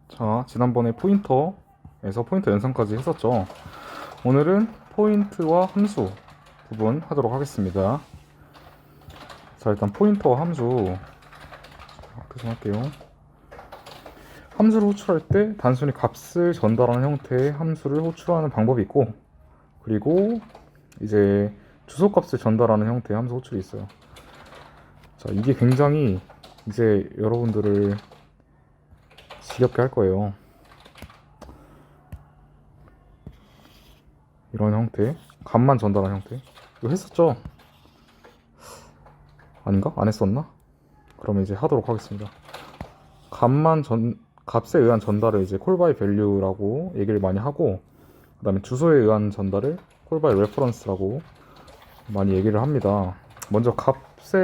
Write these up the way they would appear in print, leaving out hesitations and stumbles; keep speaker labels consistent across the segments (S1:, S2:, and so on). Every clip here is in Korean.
S1: 자, 지난번에 포인터에서 포인터 연산까지 했었죠. 오늘은 포인트와 함수 부분 하도록 하겠습니다. 자, 일단 포인터와 함수 할게요. 함수를 호출할 때 단순히 값을 전달하는 형태의 함수를 호출하는 방법이 있고, 그리고 이제 주소값을 전달하는 형태의 함수 호출이 있어요. 자, 이게 굉장히 이제 여러분들을 지겹게 할 거예요. 이런 형태, 값만 전달하는 형태. 이거 했었죠? 아닌가? 안 했었나? 그러면 이제 하도록 하겠습니다. 값에 의한 전달을 이제 call by value라고 얘기를 많이 하고, 그 다음에 주소에 의한 전달을 call by reference라고 많이 얘기를 합니다. 먼저 값에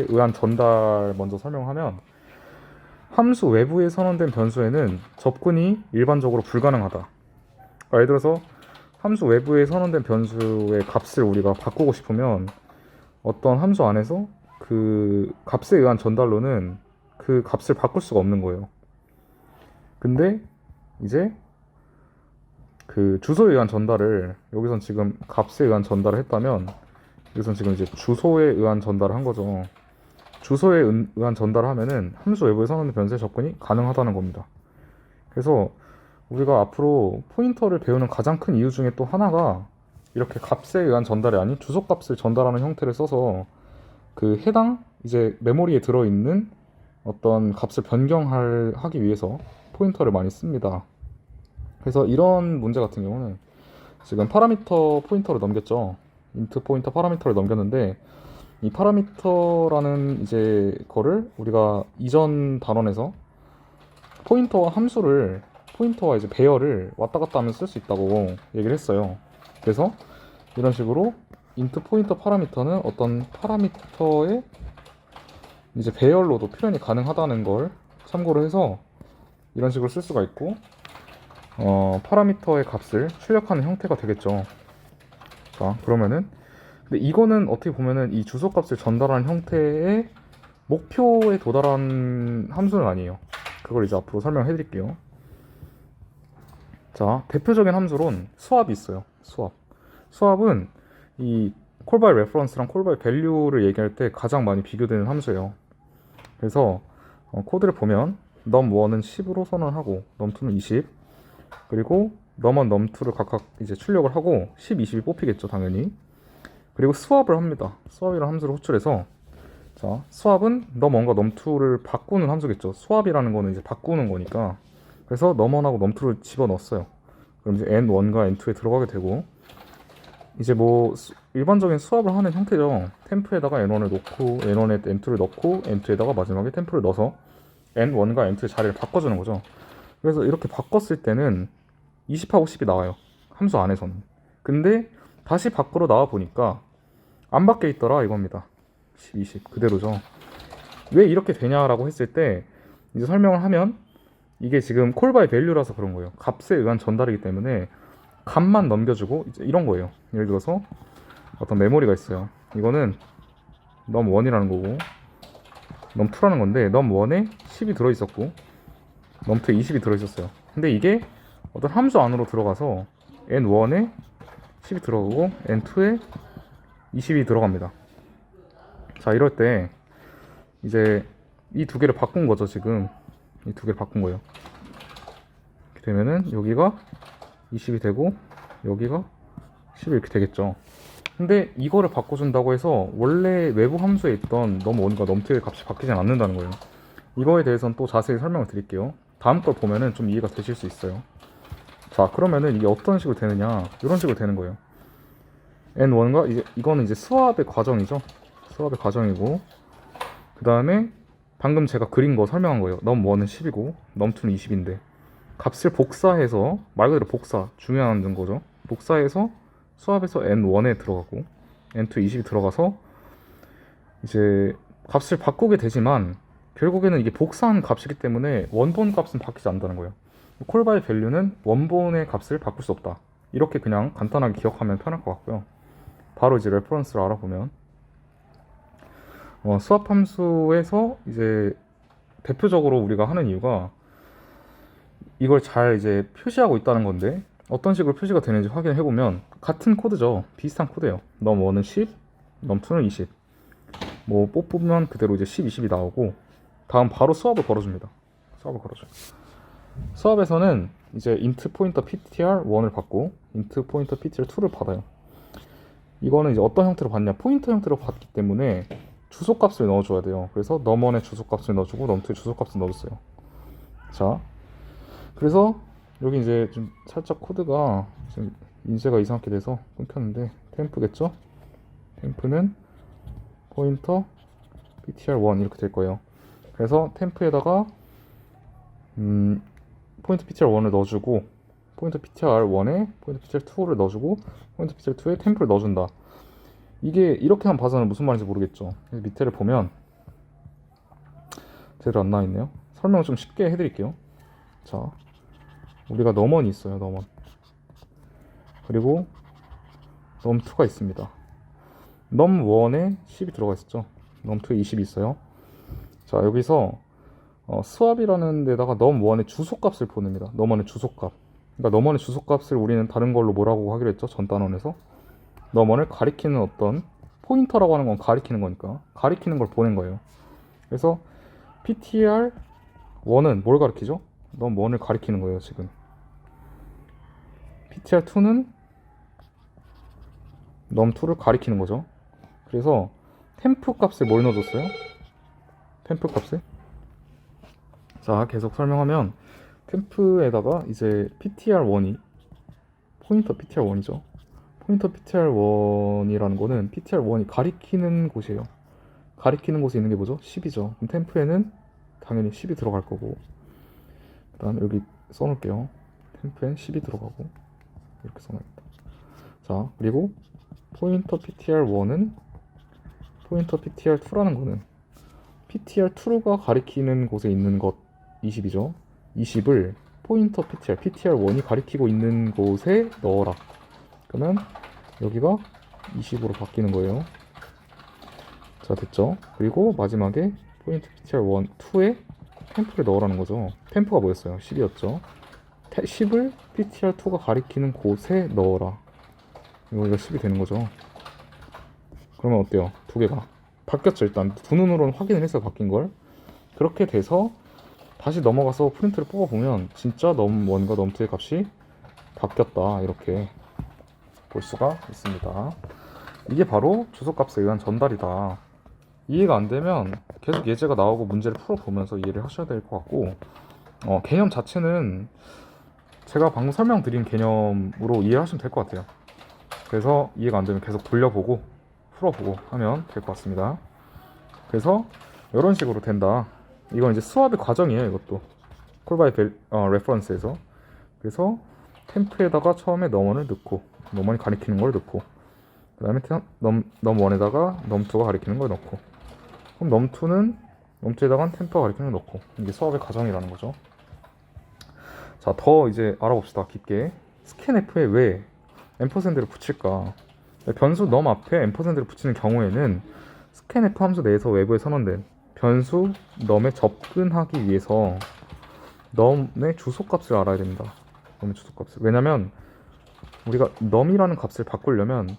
S1: 의한 전달 먼저 설명하면, 함수 외부에 선언된 변수에는 접근이 일반적으로 불가능하다. 예를 들어서 함수 외부에 선언된 변수의 값을 우리가 바꾸고 싶으면 어떤 함수 안에서 그 값에 의한 전달로는 그 값을 바꿀 수가 없는 거예요. 근데 이제 그 주소에 의한 전달을, 여기선 지금 값에 의한 전달을 했다면 여기선 지금 이제 주소에 의한 전달을 한 거죠. 주소에 의한 전달을 하면은 함수 외부에 선언된 변수의 접근이 가능하다는 겁니다. 그래서 우리가 앞으로 포인터를 배우는 가장 큰 이유 중에 또 하나가 이렇게 값에 의한 전달이 아닌 주소값을 전달하는 형태를 써서 그 해당 이제 메모리에 들어있는 어떤 값을 변경하기 위해서 포인터를 많이 씁니다. 그래서 이런 문제 같은 경우는 지금 파라미터 포인터를 넘겼죠. 인트 포인터 파라미터를 넘겼는데, 이 파라미터라는 이제 거를 우리가 이전 단원에서 포인터와 이제 배열을 왔다 갔다 하면서 쓸 수 있다고 얘기를 했어요. 그래서 이런 식으로 int 포인터 파라미터는 어떤 파라미터의 이제 배열로도 표현이 가능하다는 걸 참고로 해서 이런 식으로 쓸 수가 있고, 파라미터의 값을 출력하는 형태가 되겠죠. 자, 그러면은 근데 이거는 어떻게 보면은 이 주소값을 전달하는 형태의 목표에 도달한 함수는 아니에요. 그걸 이제 앞으로 설명해 드릴게요. 자, 대표적인 함수론 수압이 있어요. 수압은 이 call by reference랑 call by value를 얘기할 때 가장 많이 비교되는 함수예요. 그래서 코드를 보면 num1은 10으로 선언하고 num2는 20, 그리고 num1, num2를 각각 이제 출력을 하고 10, 20이 뽑히겠죠, 당연히. 그리고 스왑을 합니다. 스왑이라는 함수를 호출해서, 자, 스왑은 num1과 num2를 바꾸는 함수겠죠. 스왑이라는 거는 이제 바꾸는 거니까. 그래서 num1하고 num2를 집어넣었어요. 그럼 이제 n1과 n2에 들어가게 되고, 이제 뭐 일반적인 수압을 하는 형태죠. 템프에다가 n1을 넣고 n1에 n2를 넣고 n2에다가 마지막에 템프를 넣어서 n1과 n2의 자리를 바꿔주는 거죠. 그래서 이렇게 바꿨을 때는 20하고 10이 나와요, 함수 안에서는. 근데 다시 밖으로 나와 보니까 안 바뀌어 있더라 이겁니다. 10, 20 그대로죠. 왜 이렇게 되냐라고 했을 때 이제 설명을 하면, 이게 지금 call by value라서 그런 거예요. 값에 의한 전달이기 때문에 값만 넘겨주고 이제 이런 거예요. 예를 들어서 어떤 메모리가 있어요. 이거는 num1이라는 거고 num2라는 건데, num1에 10이 들어있었고 num2에 20이 들어있었어요. 근데 이게 어떤 함수 안으로 들어가서 n1에 10이 들어가고 n2에 20이 들어갑니다. 자, 이럴 때 이제 이 두 개를 바꾼 거죠. 지금 이 두 개를 바꾼 거예요. 이렇게 되면은 여기가 20이 되고 여기가 10이 이렇게 되겠죠. 근데 이거를 바꿔준다고 해서 원래 외부 함수에 있던 num1과 num2의 값이 바뀌진 않는다는 거예요. 이거에 대해서는 또 자세히 설명을 드릴게요. 다음 걸 보면은 좀 이해가 되실 수 있어요. 자, 그러면은 이게 어떤 식으로 되느냐, 이런 식으로 되는 거예요. n1과 이거는 이제 수압의 과정이죠. 수압의 과정이고, 그 다음에 방금 제가 그린 거 설명한 거예요. num1은 10이고 num2는 20인데 값을 복사해서, 말 그대로 복사, 중요한 거죠. 복사해서 수압에서 n1에 들어가고 n2에 20이 들어가서 이제 값을 바꾸게 되지만 결국에는 이게 복사한 값이기 때문에 원본 값은 바뀌지 않는다는 거예요. call by value는 원본의 값을 바꿀 수 없다. 이렇게 그냥 간단하게 기억하면 편할 것 같고요. 바로 이제 레퍼런스를 알아보면, 수압 함수에서 이제 대표적으로 우리가 하는 이유가 이걸 잘 이제 표시하고 있다는 건데 어떤 식으로 표시가 되는지 확인을 해보면 같은 코드죠. 비슷한 코드예요. 넘1은 10, 넘2는 20. 뭐 뽑으면 그대로 이제 10, 20이 나오고 다음 바로 수압을 걸어줍니다. 수압을 걸어줘요. 수압에서는 이제 int 포인터 ptr1을 받고 int 포인터 ptr2를 받아요. 이거는 이제 어떤 형태로 받냐? 포인터 형태로 받기 때문에 주소값을 넣어줘야 돼요. 그래서 넘1의 주소값을 넣어주고 넘2의 주소값을 넣어줬어요. 자, 그래서 여기 이제 좀 살짝 코드가 지금 인쇄가 이상하게 돼서 끊겼는데 템프겠죠? 템프는 포인터 ptr1 이렇게 될 거예요. 그래서 템프에다가 포인트 ptr1을 넣어주고 포인트 ptr1에 포인트 ptr2를 넣어주고 포인트 ptr2에 템프를 넣어준다. 이게 이렇게만 봐서는 무슨 말인지 모르겠죠. 밑에를 보면 제대로 안 나와있네요. 설명을 좀 쉽게 해드릴게요. 자, 우리가 넘1이 있어요. 넘1 그리고 넘2가 있습니다. 넘1에 10이 들어가 있었죠. 넘2에 20이 있어요. 자, 여기서 수압이라는 데다가 넘1의 주소값을 보냅니다. 넘1의 주소값. 그러니까 넘1의 주소값을 우리는 다른 걸로 뭐라고 하기로 했죠? 전 단원에서 넘1을 가리키는 어떤 포인터라고 하는 건 가리키는 거니까 가리키는 걸 보낸 거예요. 그래서 ptr1은 뭘 가리키죠? 넘1을 가리키는 거예요. 지금 ptr2는 넘2를 가리키는 거죠. 그래서 템프 값을 뭘 넣어줬어요? 템프 값을 자, 계속 설명하면 템프에다가 이제 ptr1이 포인터 ptr1이죠. 포인터 ptr1이라는 거는 ptr1이 가리키는 곳이에요. 가리키는 곳에 있는 게 뭐죠? 10이죠. 그럼 템프에는 당연히 10이 들어갈 거고, 그 다음에 여기 써놓을게요. 템프엔 10이 들어가고 이렇게 써놔야겠다. 자, 그리고 포인터 ptr1은 포인터 ptr2라는 거는 ptr2가 가리키는 곳에 있는 것 20이죠. 20을 포인터 ptr1이 가리키고 있는 곳에 넣어라. 그러면 여기가 20으로 바뀌는 거예요. 자, 됐죠? 그리고 마지막에 포인트 ptr1, 2에 템프를 넣으라는 거죠. 템프가 뭐였어요? 10이었죠. 10을 ptr2가 가리키는 곳에 넣어라. 여기가 10이 되는 거죠. 그러면 어때요? 두 개가 바뀌었죠. 일단 두 눈으로는 확인을 했어요. 바뀐 걸. 그렇게 돼서 다시 넘어가서 프린트를 뽑아보면 진짜 넘1과 넘2의 값이 바뀌었다. 이렇게 볼 수가 있습니다. 이게 바로 주소값에 의한 전달이다. 이해가 안 되면 계속 예제가 나오고 문제를 풀어보면서 이해를 하셔야 될 것 같고, 개념 자체는 제가 방금 설명드린 개념으로 이해하시면 될 것 같아요. 그래서 이해가 안 되면 계속 돌려보고 풀어보고 하면 될 것 같습니다. 그래서 이런 식으로 된다. 이건 이제 수압의 과정이에요. 이것도 콜바이 레퍼런스에서. 그래서 템프에다가 처음에 넘1을 넣고 넘1이 가리키는 걸 넣고, 그 다음에 넘1에다가 넘2가 가리키는 걸 넣고, 그럼 넘2에다가 템프가 가리키는 걸 넣고, 이게 수압의 과정이라는 거죠. 자, 더 이제 알아봅시다. 깊게. 스캔f에 왜 앰퍼샌드를 붙일까? 변수 넘 앞에 앰퍼샌드를 붙이는 경우에는 스캔f 함수 내에서 외부에 선언된 변수 넘에 접근하기 위해서 넘의 주소값을 알아야 됩니다. 넘의 주소값을. 왜냐면 우리가 넘이라는 값을 바꾸려면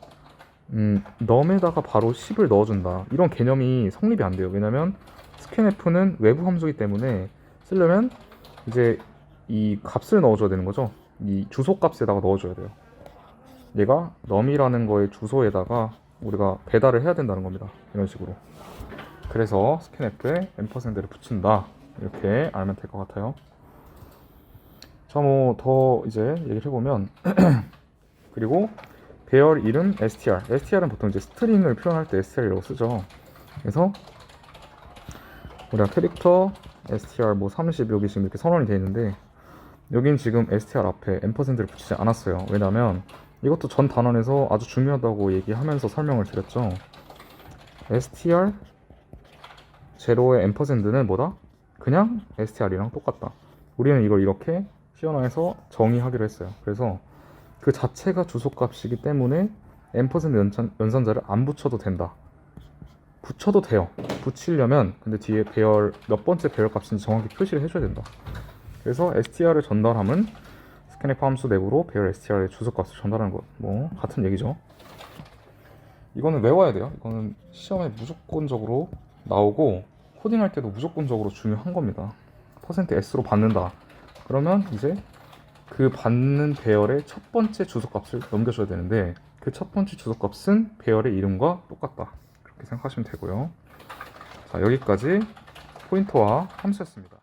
S1: 넘에다가 바로 10을 넣어준다. 이런 개념이 성립이 안 돼요. 왜냐면 스캔f는 외부 함수이기 때문에 쓰려면 이제 이 값을 넣어줘야 되는 거죠. 이 주소값에다가 넣어줘야 돼요. 얘가 넘이라는 거의 주소에다가 우리가 배달을 해야 된다는 겁니다. 이런 식으로. 그래서 스캔f에 앰퍼샌드를 붙인다. 이렇게 알면 될 것 같아요. 자, 뭐 더 이제 얘기를 해보면 그리고 배열 이름 str. str은 보통 이제 스트링을 표현할 때 str이라고 쓰죠. 그래서 우리가 캐릭터 str 뭐 30 여기 지금 이렇게 선언이 되어 있는데, 여긴 지금 str 앞에 앰퍼샌드를 붙이지 않았어요. 왜냐면 이것도 전 단원에서 아주 중요하다고 얘기하면서 설명을 드렸죠. str 제로의 앰퍼샌드는 뭐다? 그냥 str이랑 똑같다. 우리는 이걸 이렇게 시연화해서 정의하기로 했어요. 그래서 그 자체가 주소값이기 때문에 앰퍼샌드 연산자를 안 붙여도 된다. 붙여도 돼요. 붙이려면 근데 뒤에 배열 몇 번째 배열 값인지 정확히 표시를 해줘야 된다. 그래서 str을 전달함은 스캔F 함수 내부로 배열 str의 주소값을 전달하는 것, 뭐 같은 얘기죠. 이거는 외워야 돼요. 이거는 시험에 무조건적으로 나오고 코딩할 때도 무조건적으로 중요한 겁니다. %s로 받는다. 그러면 이제 그 받는 배열의 첫 번째 주소값을 넘겨줘야 되는데 그 첫 번째 주소값은 배열의 이름과 똑같다. 그렇게 생각하시면 되고요. 자, 여기까지 포인터와 함수였습니다.